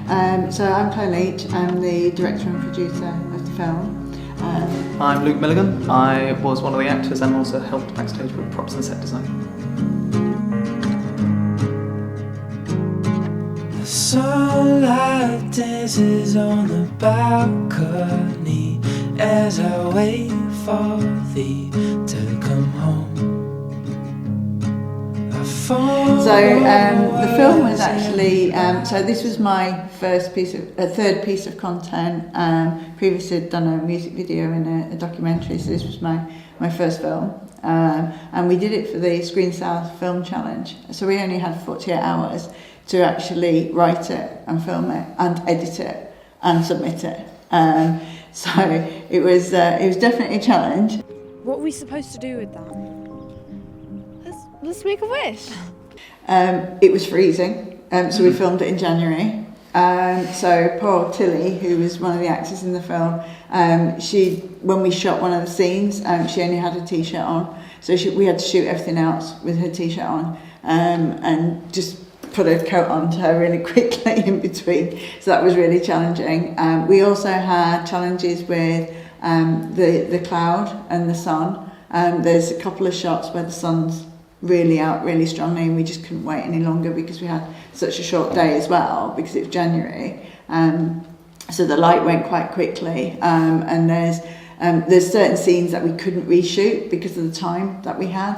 So I'm Claire Leach, I'm the director and producer of the film. I'm Milligan. I was one of the actors and also helped backstage with props and set design. The sunlight dances on the balcony as I wait for thee to come home. So the film was actually, so this was my third piece of content. Previously I'd done a music video and a documentary, so this was my first film. And we did it for the Screen South Film Challenge. So we only had 48 hours to actually write it and film it and edit it and submit it. So it was definitely a challenge. What are we supposed to do with that? Let's make a wish. It was freezing, so we filmed it in January. So poor Tilly, who was one of the actors in the film, when we shot one of the scenes, she only had a t-shirt on, so we had to shoot everything else with her t-shirt on, and just put a coat on to her really quickly in between. So that was really challenging. We also had challenges with the cloud and the sun. There's a couple of shots where the sun's really out really strongly and we just couldn't wait any longer because we had such a short day as well because it was January, so the light went quite quickly, and there's certain scenes that we couldn't reshoot because of the time that we had,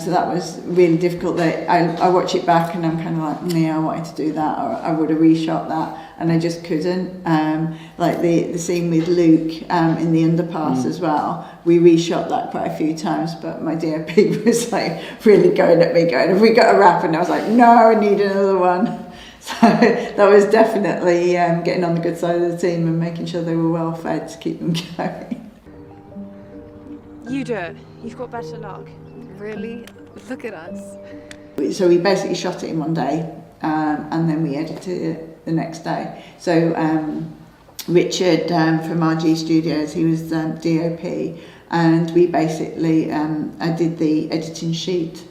so that was really difficult. That I watch it back and I'm kind of like, I wanted to do that, or I would have reshot that, and I just couldn't. Like the scene with Luke in the underpass as well, we reshot that quite a few times, but my DOP was like really going at me, going, have we got a wrap? And I was like, no, I need another one. So that was definitely getting on the good side of the team and making sure they were well fed to keep them going. You do it. You've got better luck. Really? Look at us. So we basically shot it in one day, and then we edited it the next day. So Richard from RG Studios, he was DOP, and we basically I did the editing sheet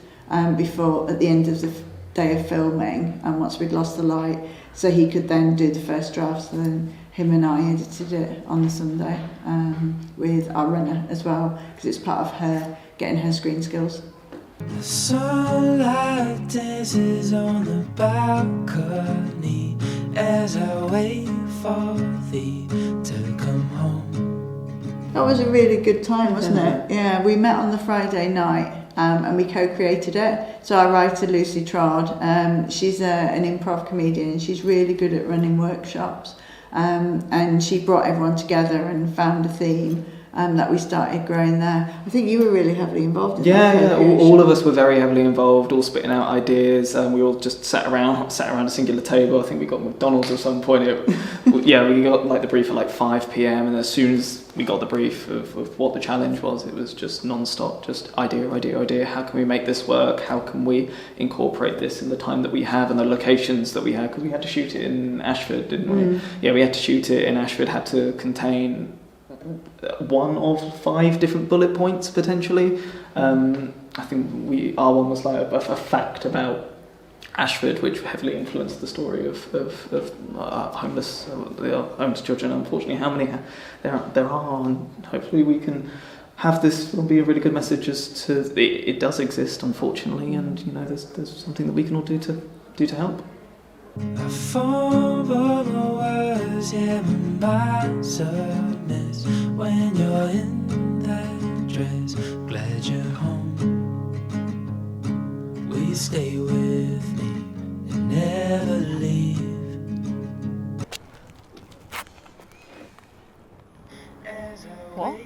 before, at the end of the day of filming, and once we'd lost the light, so he could then do the first draft. So then him and I edited it on the Sunday with our runner as well, because it's part of her getting her screen skills. The sunlight dances on the balcony as I wait for thee to come home. That was a really good time, wasn't it? Yeah, we met on the Friday night and we co-created it. So our writer Lucy Trod, she's an improv comedian and she's really good at running workshops, and she brought everyone together and found a theme that we started growing there. I think you were really heavily involved in that. Yeah, all of us were very heavily involved, all spitting out ideas, and we all just sat around a singular table. I think we got McDonald's at some point. We got like the brief at like 5 p.m, and as soon as we got the brief of what the challenge was, it was just non-stop, just idea. How can we make this work? How can we incorporate this in the time that we have and the locations that we had? Because we had to shoot it in Ashford, didn't we? Yeah, we had to shoot it in Ashford, had to contain one of 5 different bullet points potentially. I think our one was like a fact about Ashford, which heavily influenced the story of homeless children. Unfortunately, how many there are, and hopefully we can have this will be a really good message as to it does exist, unfortunately, and there's something that we can all do to help. I fumble the words, yeah, my mind's a mess when you're in that dress. Glad you're home. Will you stay with me and never leave? What?